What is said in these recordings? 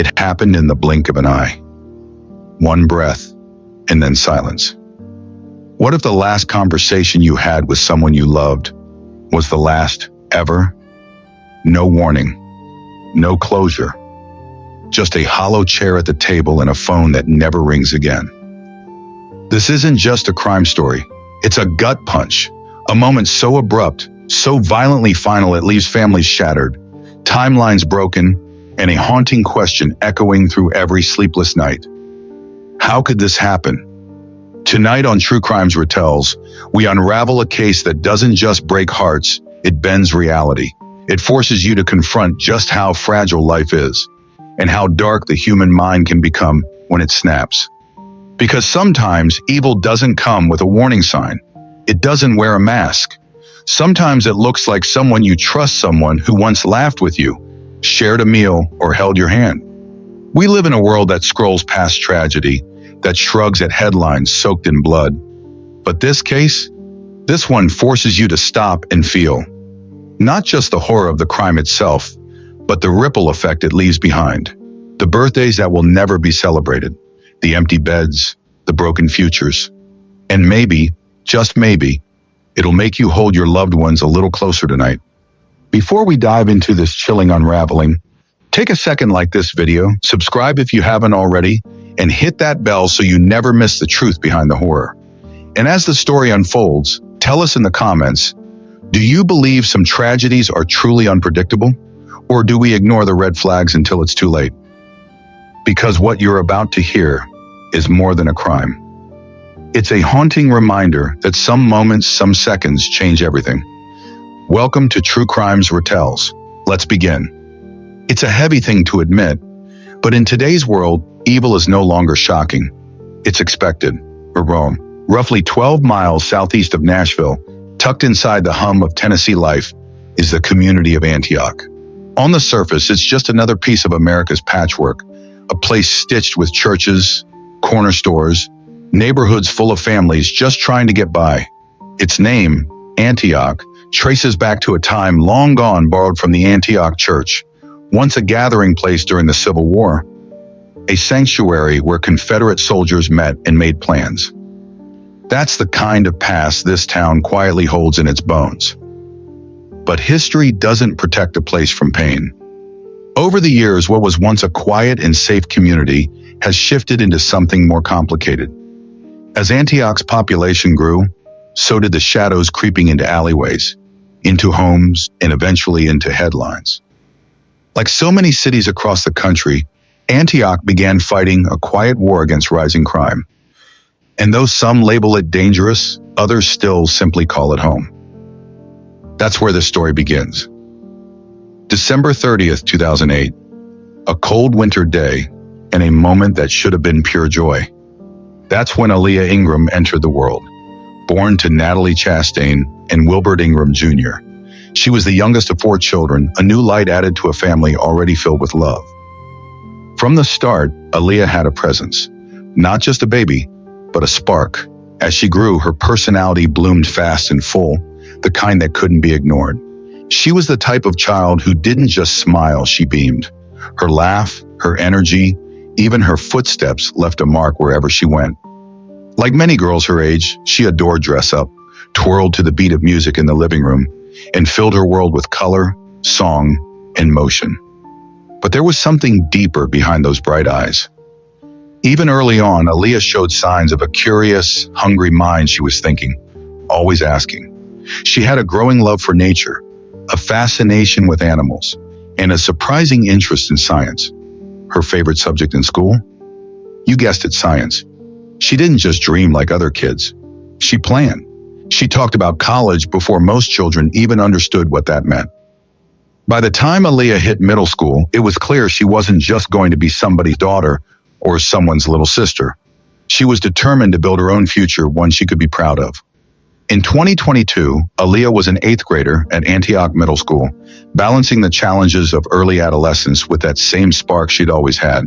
It happened in the blink of an eye. One breath, and then silence. What if the last conversation you had with someone you loved was the last ever? No warning, no closure, just a hollow chair at the table and a phone that never rings again. This isn't just a crime story. It's a gut punch, a moment so abrupt, so violently final it leaves families shattered, timelines broken, and a haunting question echoing through every sleepless night. How could this happen? Tonight on True Crimes Ratels, we unravel a case that doesn't just break hearts, it bends reality. It forces you to confront just how fragile life is, and how dark the human mind can become when it snaps. Because sometimes evil doesn't come with a warning sign. It doesn't wear a mask. Sometimes it looks like someone you trust, someone who once laughed with you, shared a meal, or held your hand. We live in a world that scrolls past tragedy, that shrugs at headlines soaked in blood. But this case, this one forces you to stop and feel. Not just the horror of the crime itself, but the ripple effect it leaves behind. The birthdays that will never be celebrated, the empty beds, the broken futures. And maybe, just maybe, it'll make you hold your loved ones a little closer tonight. Before we dive into this chilling unraveling, take a second, like this video, subscribe if you haven't already, and hit that bell so you never miss the truth behind the horror. And as the story unfolds, tell us in the comments, do you believe some tragedies are truly unpredictable? Or do we ignore the red flags until it's too late? Because what you're about to hear is more than a crime. It's a haunting reminder that some moments, some seconds change everything. Welcome to True Crimes Ratels. Let's begin. It's a heavy thing to admit, but in today's world, evil is no longer shocking. It's expected. Rome, roughly 12 miles southeast of Nashville, tucked inside the hum of Tennessee life, is the community of Antioch. On the surface, it's just another piece of America's patchwork, a place stitched with churches, corner stores, neighborhoods full of families just trying to get by. Its name, Antioch, traces back to a time long gone, borrowed from the Antioch Church, once a gathering place during the Civil War, a sanctuary where Confederate soldiers met and made plans. That's the kind of past this town quietly holds in its bones. But history doesn't protect a place from pain. Over the years, what was once a quiet and safe community has shifted into something more complicated. As Antioch's population grew, so did the shadows creeping into alleyways, into homes, and eventually into headlines. Like so many cities across the country, Antioch began fighting a quiet war against rising crime. And though some label it dangerous, others still simply call it home. That's where the story begins. December 30th, 2008, a cold winter day, and a moment that should have been pure joy. That's when Aaliyah Ingram entered the world, born to Natalie Chastain and Wilbert Ingram Jr. She was the youngest of 4 children, a new light added to a family already filled with love. From the start, Aaliyah had a presence, not just a baby, but a spark. As she grew, her personality bloomed fast and full, the kind that couldn't be ignored. She was the type of child who didn't just smile, she beamed. Her laugh, her energy, even her footsteps left a mark wherever she went. Like many girls her age, she adored dress up, twirled to the beat of music in the living room, and filled her world with color, song, and motion. But there was something deeper behind those bright eyes. Even early on, Aaliyah showed signs of a curious, hungry mind. She was thinking, always asking. She had a growing love for nature, a fascination with animals, and a surprising interest in science. Her favorite subject in school? You guessed it, science. She didn't just dream like other kids. She planned. She talked about college before most children even understood what that meant. By the time Aaliyah hit middle school, it was clear she wasn't just going to be somebody's daughter or someone's little sister. She was determined to build her own future, one she could be proud of. In 2022, Aaliyah was an 8th grader at Antioch Middle School, balancing the challenges of early adolescence with that same spark she'd always had.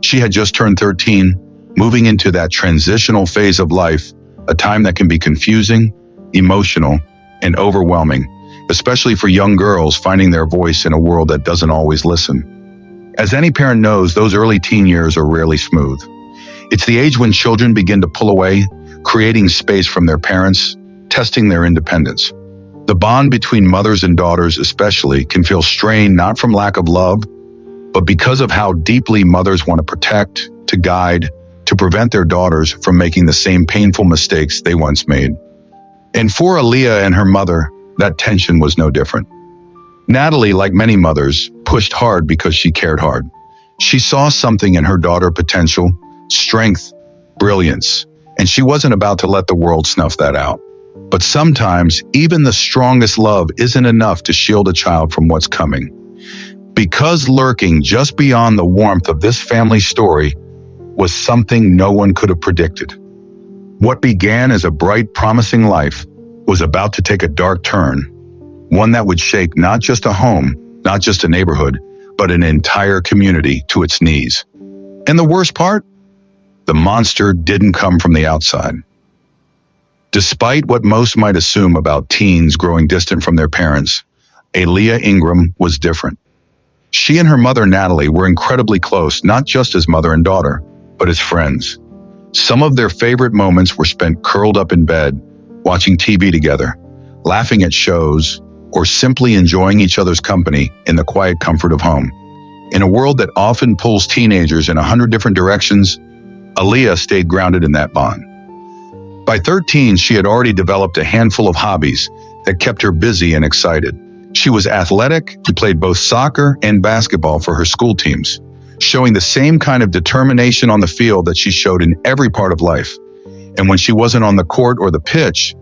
She had just turned 13, moving into that transitional phase of life, a time that can be confusing, emotional, and overwhelming, especially for young girls finding their voice in a world that doesn't always listen. As any parent knows, those early teen years are rarely smooth. It's the age when children begin to pull away, creating space from their parents, testing their independence. The bond between mothers and daughters especially can feel strained not from lack of love, but because of how deeply mothers want to protect, to guide, to prevent their daughters from making the same painful mistakes they once made. And for Aaliyah and her mother, that tension was no different. Natalie, like many mothers, pushed hard because she cared hard. She saw something in her daughter's potential, strength, brilliance, and she wasn't about to let the world snuff that out. But sometimes, even the strongest love isn't enough to shield a child from what's coming. Because lurking just beyond the warmth of this family story was something no one could have predicted. What began as a bright, promising life was about to take a dark turn, one that would shake not just a home, not just a neighborhood, but an entire community to its knees. And the worst part? The monster didn't come from the outside. Despite what most might assume about teens growing distant from their parents, Aaliyah Ingram was different. She and her mother, Natalie, were incredibly close, not just as mother and daughter, but as friends. Some of their favorite moments were spent curled up in bed, watching TV together, laughing at shows, or simply enjoying each other's company in the quiet comfort of home. In a world that often pulls teenagers in 100 different directions, Aaliyah stayed grounded in that bond. By 13, she had already developed a handful of hobbies that kept her busy and excited. She was athletic and played both soccer and basketball for her school teams, showing the same kind of determination on the field that she showed in every part of life. And when she wasn't on the court or the pitch,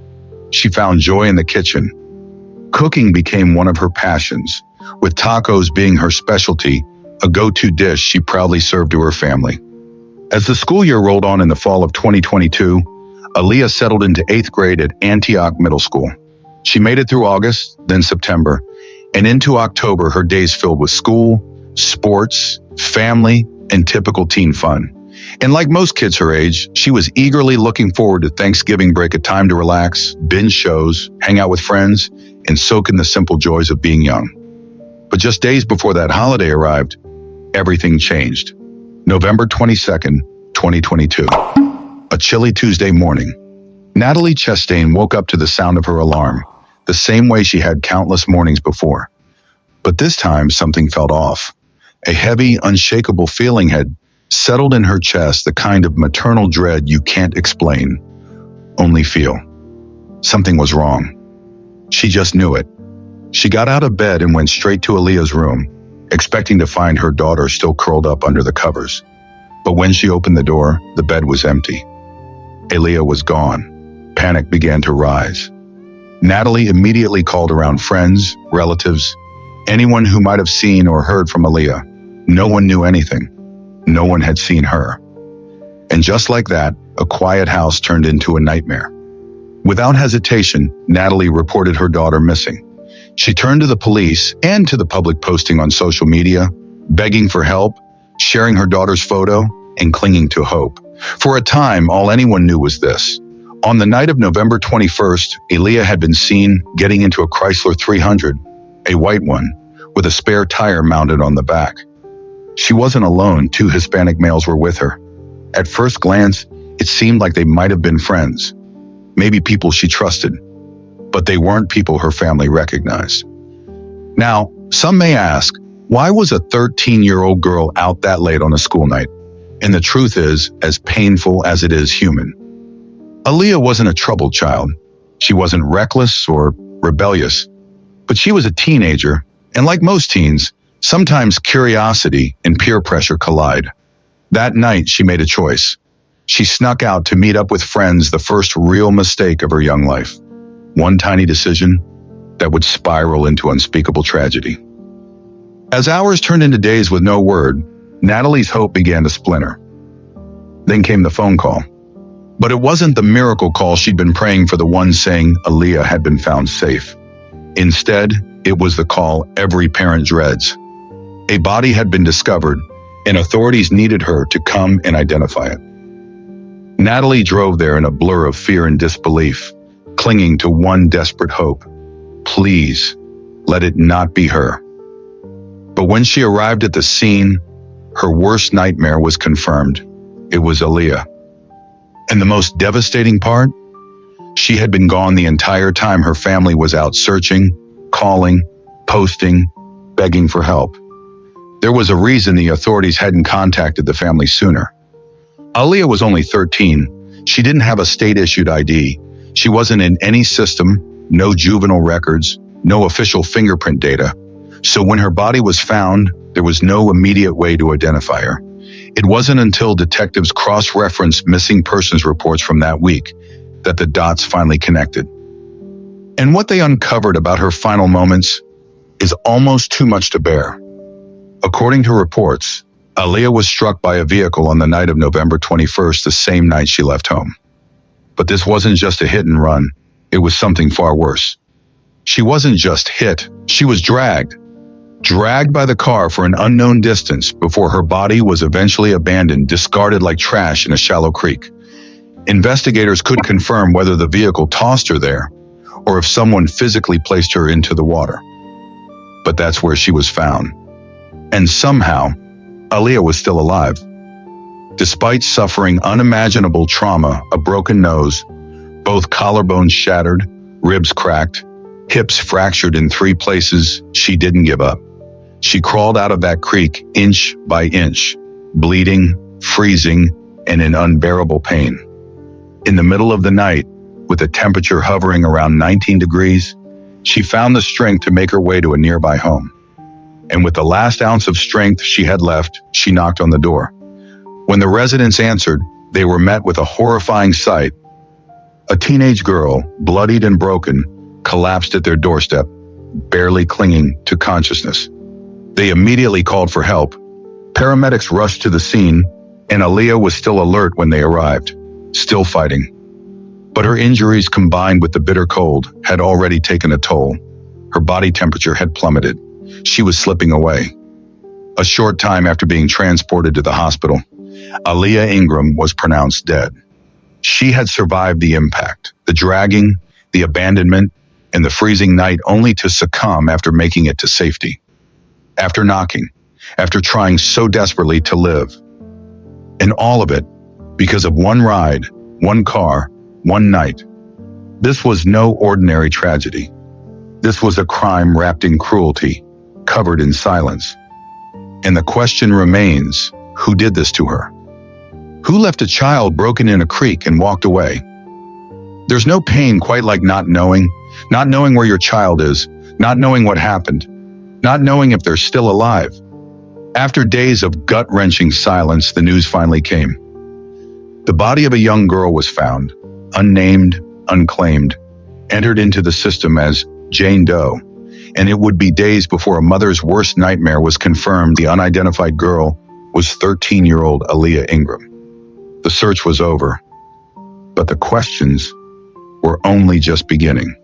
she found joy in the kitchen. Cooking became one of her passions, with tacos being her specialty, a go-to dish she proudly served to her family. As the school year rolled on in the fall of 2022, Aaliyah settled into 8th grade at Antioch Middle School. She made it through August, then September, and into October, her days filled with school, sports, family, and typical teen fun. And like most kids her age, she was eagerly looking forward to Thanksgiving break, a time to relax, binge shows, hang out with friends, and soak in the simple joys of being young. But just days before that holiday arrived, everything changed. November 22nd, 2022. A chilly Tuesday morning. Natalie Chastain woke up to the sound of her alarm, the same way she had countless mornings before. But this time, something felt off. A heavy, unshakable feeling had settled in her chest, the kind of maternal dread you can't explain, only feel. Something was wrong. She just knew it. She got out of bed and went straight to Aaliyah's room, expecting to find her daughter still curled up under the covers. But when she opened the door, the bed was empty. Aaliyah was gone. Panic began to rise. Natalie immediately called around friends, relatives, anyone who might have seen or heard from Aaliyah. No one knew anything. No one had seen her. And just like that, a quiet house turned into a nightmare. Without hesitation, Natalie reported her daughter missing. She turned to the police and to the public posting on social media, begging for help, sharing her daughter's photo, and clinging to hope. For a time, all anyone knew was this. On the night of November 21st, Aaliyah had been seen getting into a Chrysler 300, a white one, with a spare tire mounted on the back. She wasn't alone. 2 Hispanic males were with her. At first glance, it seemed like they might have been friends, maybe people she trusted, but they weren't people her family recognized. Now, some may ask, why was a 13-year-old girl out that late on a school night? And the truth is, as painful as it is human, Aaliyah wasn't a troubled child. She wasn't reckless or rebellious, but she was a teenager, and like most teens, sometimes curiosity and peer pressure collide. That night, she made a choice. She snuck out to meet up with friends, the first real mistake of her young life. One tiny decision that would spiral into unspeakable tragedy. As hours turned into days with no word, Natalie's hope began to splinter. Then came the phone call. But it wasn't the miracle call she'd been praying for, the one saying Aaliyah had been found safe. Instead, it was the call every parent dreads. A body had been discovered, and authorities needed her to come and identify it. Natalie drove there in a blur of fear and disbelief, clinging to one desperate hope. Please, let it not be her. But when she arrived at the scene, her worst nightmare was confirmed. It was Aaliyah. And the most devastating part? She had been gone the entire time her family was out searching, calling, posting, begging for help. There was a reason the authorities hadn't contacted the family sooner. Aaliyah was only 13. She didn't have a state-issued ID. She wasn't in any system, no juvenile records, no official fingerprint data. So when her body was found, there was no immediate way to identify her. It wasn't until detectives cross-referenced missing persons reports from that week that the dots finally connected. And what they uncovered about her final moments is almost too much to bear. According to reports, Aaliyah was struck by a vehicle on the night of November 21st, the same night she left home. But this wasn't just a hit and run. It was something far worse. She wasn't just hit, she was dragged by the car for an unknown distance before her body was eventually abandoned, discarded like trash in a shallow creek. Investigators couldn't confirm whether the vehicle tossed her there or if someone physically placed her into the water. But that's where she was found. And somehow, Aaliyah was still alive. Despite suffering unimaginable trauma, a broken nose, both collarbones shattered, ribs cracked, hips fractured in 3 places, she didn't give up. She crawled out of that creek inch by inch, bleeding, freezing, and in unbearable pain. In the middle of the night, with the temperature hovering around 19 degrees, she found the strength to make her way to a nearby home. And with the last ounce of strength she had left, she knocked on the door. When the residents answered, they were met with a horrifying sight. A teenage girl, bloodied and broken, collapsed at their doorstep, barely clinging to consciousness. They immediately called for help. Paramedics rushed to the scene, and Aaliyah was still alert when they arrived, still fighting. But her injuries, combined with the bitter cold, had already taken a toll. Her body temperature had plummeted. She was slipping away. A short time after being transported to the hospital, Aaliyah Ingram was pronounced dead. She had survived the impact, the dragging, the abandonment, and the freezing night, only to succumb after making it to safety. After knocking, after trying so desperately to live. And all of it because of one ride, one car, one night. This was no ordinary tragedy. This was a crime wrapped in cruelty, covered in silence. And the question remains, who did this to her? Who left a child broken in a creek and walked away? There's no pain quite like not knowing where your child is, not knowing what happened, not knowing if they're still alive. After days of gut-wrenching silence, the news finally came. The body of a young girl was found, unnamed, unclaimed, entered into the system as Jane Doe, and it would be days before a mother's worst nightmare was confirmed. The unidentified girl was 13-year-old Aaliyah Ingram. The search was over, but the questions were only just beginning.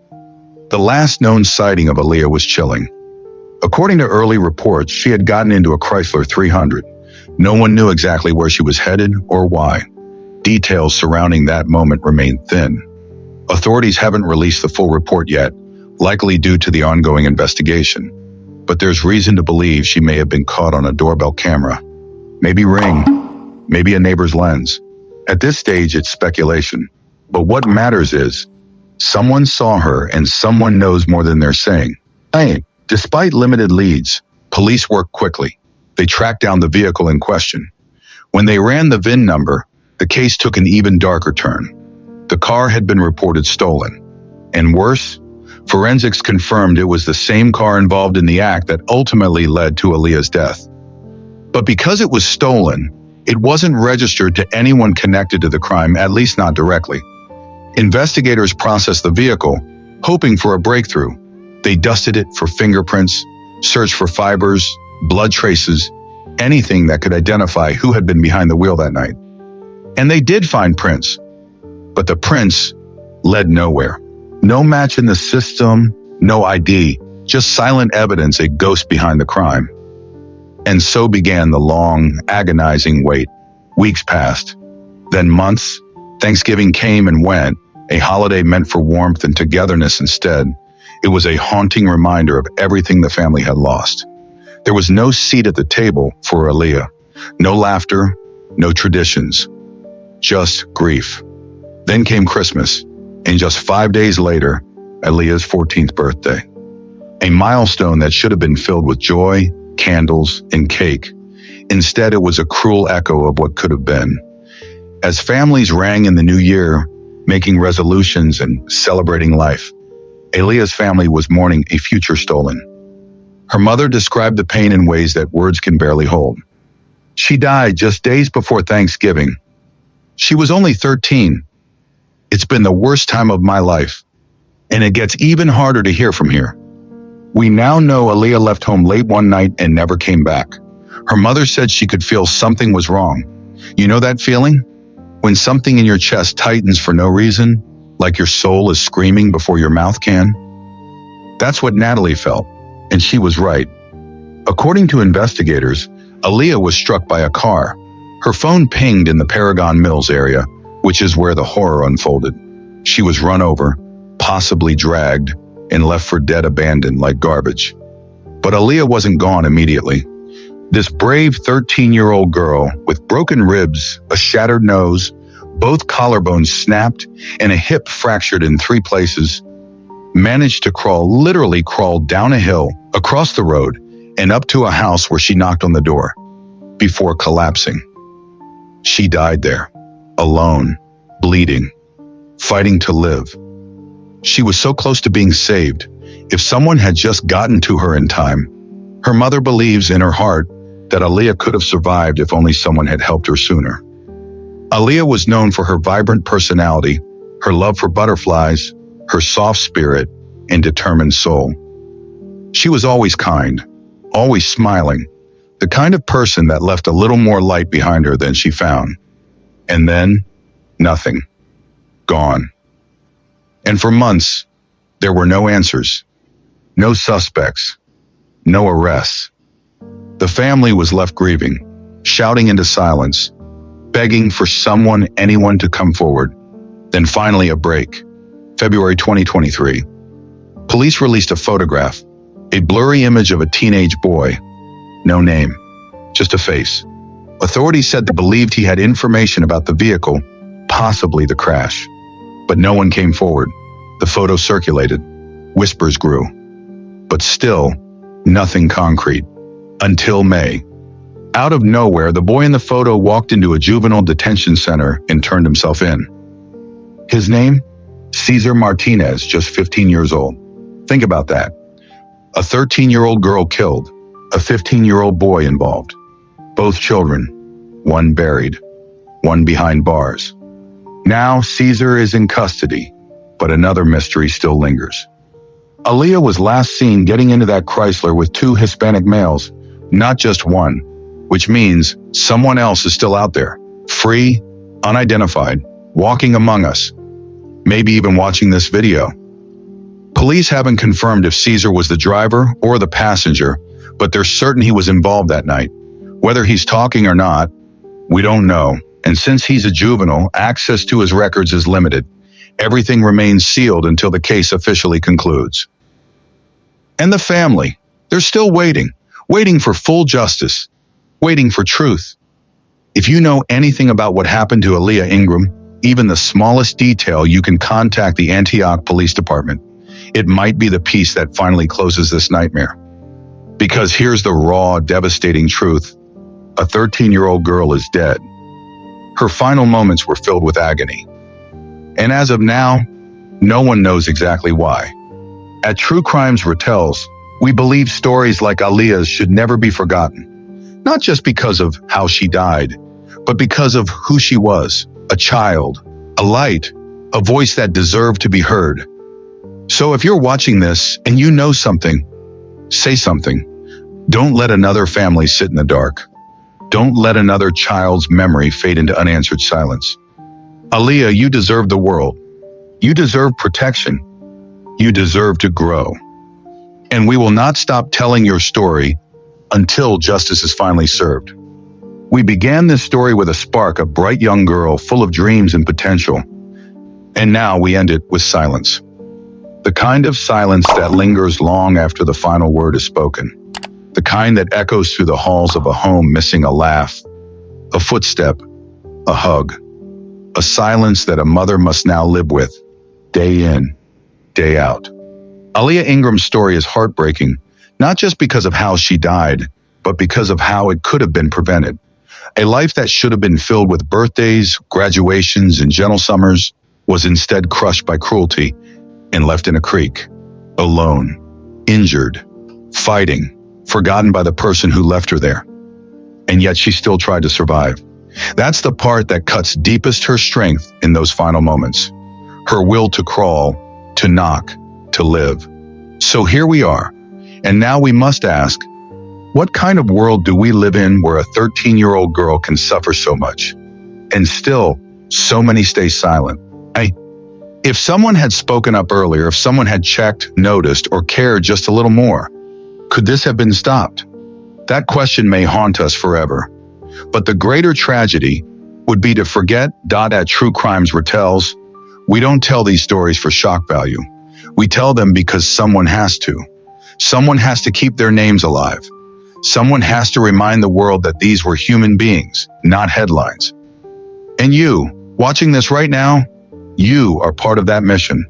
The last known sighting of Aaliyah was chilling. According to early reports, she had gotten into a Chrysler 300. No one knew exactly where she was headed or why. Details surrounding that moment remain thin. Authorities haven't released the full report yet, likely due to the ongoing investigation. But there's reason to believe she may have been caught on a doorbell camera. Maybe Ring, maybe a neighbor's lens. At this stage, it's speculation. But what matters is, someone saw her and someone knows more than they're saying. Despite limited leads, police worked quickly. They tracked down the vehicle in question. When they ran the VIN number, the case took an even darker turn. The car had been reported stolen. And worse, forensics confirmed it was the same car involved in the act that ultimately led to Aaliyah's death. But because it was stolen, it wasn't registered to anyone connected to the crime, at least not directly. Investigators processed the vehicle, hoping for a breakthrough. They dusted it for fingerprints, searched for fibers, blood traces, anything that could identify who had been behind the wheel that night. And they did find prints, but the prints led nowhere. No match in the system, no ID, just silent evidence, a ghost behind the crime. And so began the long, agonizing wait. Weeks passed, then months. Thanksgiving came and went, a holiday meant for warmth and togetherness instead. It was a haunting reminder of everything the family had lost. There was no seat at the table for Aaliyah. No laughter, no traditions, just grief. Then came Christmas, and just 5 days later, Aaliyah's 14th birthday. A milestone that should have been filled with joy, candles, and cake. Instead, it was a cruel echo of what could have been. As families rang in the new year, making resolutions and celebrating life, Aaliyah's family was mourning a future stolen. Her mother described the pain in ways that words can barely hold. She died just days before Thanksgiving. She was only 13. It's been the worst time of my life, and it gets even harder to hear from here. We now know Aaliyah left home late one night and never came back. Her mother said she could feel something was wrong. You know that feeling? When something in your chest tightens for no reason, like your soul is screaming before your mouth can? That's what Natalie felt, and she was right. According to investigators, Aaliyah was struck by a car. Her phone pinged in the Paragon Mills area, which is where the horror unfolded. She was run over, possibly dragged, and left for dead abandoned like garbage. But Aaliyah wasn't gone immediately. This brave 13-year-old girl with broken ribs, a shattered nose, both collarbones snapped, and a hip fractured in 3 places, managed to literally crawl down a hill, across the road, and up to a house where she knocked on the door, before collapsing. She died there, alone, bleeding, fighting to live. She was so close to being saved. If someone had just gotten to her in time, her mother believes in her heart that Aaliyah could have survived if only someone had helped her sooner. Aaliyah was known for her vibrant personality, her love for butterflies, her soft spirit, and determined soul. She was always kind, always smiling, the kind of person that left a little more light behind her than she found. And then, nothing. Gone. And for months, there were no answers, no suspects, no arrests. The family was left grieving, shouting into silence, begging for anyone to come forward. Then finally a break. February 2023. Police released a photograph, a blurry image of a teenage boy. No name, just a face. Authorities said they believed he had information about the vehicle, possibly the crash. But no one came forward. The photo circulated. Whispers grew. But still, nothing concrete. Until May. Out of nowhere, the boy in the photo walked into a juvenile detention center and turned himself in. His name? Cesar Martinez, just 15 years old. Think about that. A 13-year-old girl killed, a 15-year-old boy involved. Both children, one buried, one behind bars. Now Cesar is in custody, but another mystery still lingers. Aaliyah was last seen getting into that Chrysler with 2 Hispanic males, not just one, which means someone else is still out there, free, unidentified, walking among us, maybe even watching this video. Police haven't confirmed if Cesar was the driver or the passenger, but they're certain he was involved that night. Whether he's talking or not, we don't know, and since he's a juvenile, access to his records is limited. Everything remains sealed until the case officially concludes. And the family, they're still waiting for full justice, waiting for truth. If you know anything about what happened to Aaliyah Ingram, even the smallest detail, you can contact the Antioch Police Department. It might be the piece that finally closes this nightmare. Because here's the raw, devastating truth. A 13-year-old girl is dead. Her final moments were filled with agony. And as of now, no one knows exactly why. At True Crimes Ratels, we believe stories like Aaliyah's should never be forgotten. Not just because of how she died, but because of who she was. A child, a light, a voice that deserved to be heard. So if you're watching this and you know something, say something. Don't let another family sit in the dark. Don't let another child's memory fade into unanswered silence. Aaliyah, you deserve the world. You deserve protection. You deserve to grow. And we will not stop telling your story until justice is finally served. We began this story with a spark, a bright young girl full of dreams and potential. And now we end it with silence. The kind of silence that lingers long after the final word is spoken. The kind that echoes through the halls of a home missing a laugh, A footstep, a hug, a silence that a mother must now live with, day in, day out. Aaliyah Ingram's story is heartbreaking, not just because of how she died, but because of how it could have been prevented. A life that should have been filled with birthdays, graduations, and gentle summers was instead crushed by cruelty and left in a creek, alone, injured, fighting, forgotten by the person who left her there. And yet she still tried to survive. That's the part that cuts deepest her strength in those final moments. Her will to crawl, to knock, to live. So here we are. And now we must ask, what kind of world do we live in where a 13-year-old girl can suffer so much? And still, so many stay silent. If someone had spoken up earlier, if someone had checked, noticed, or cared just a little more, could this have been stopped? That question may haunt us forever. But the greater tragedy would be to forget. At True Crimes Ratels, we don't tell these stories for shock value. We tell them because someone has to. Someone has to keep their names alive. Someone has to remind the world that these were human beings, not headlines. And you, watching this right now, you are part of that mission.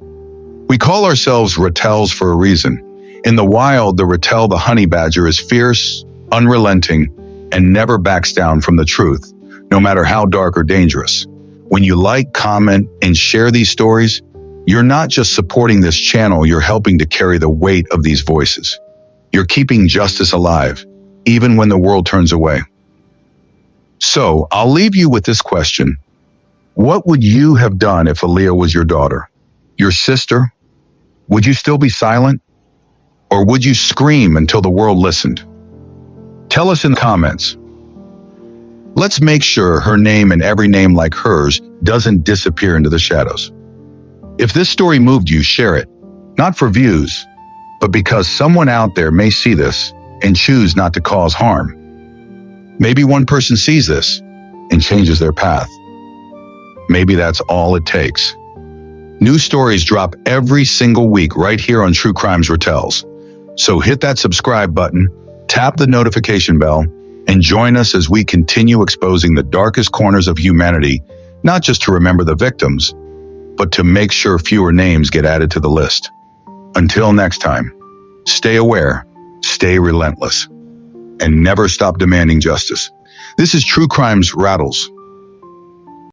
We call ourselves Ratels for a reason. In the wild, the Ratel, the honey badger, is fierce, unrelenting, and never backs down from the truth, no matter how dark or dangerous. When you like, comment, and share these stories, you're not just supporting this channel, you're helping to carry the weight of these voices. You're keeping justice alive, even when the world turns away. So, I'll leave you with this question. What would you have done if Aaliyah was your daughter? Your sister? Would you still be silent? Or would you scream until the world listened? Tell us in the comments. Let's make sure her name and every name like hers doesn't disappear into the shadows. If this story moved you, share it. Not for views, but because someone out there may see this and choose not to cause harm. Maybe one person sees this and changes their path. Maybe that's all it takes. New stories drop every single week right here on True Crimes Ratels. So hit that subscribe button, tap the notification bell, and join us as we continue exposing the darkest corners of humanity, not just to remember the victims, but to make sure fewer names get added to the list. Until next time, stay aware, stay relentless, and never stop demanding justice. This is True Crimes Ratels.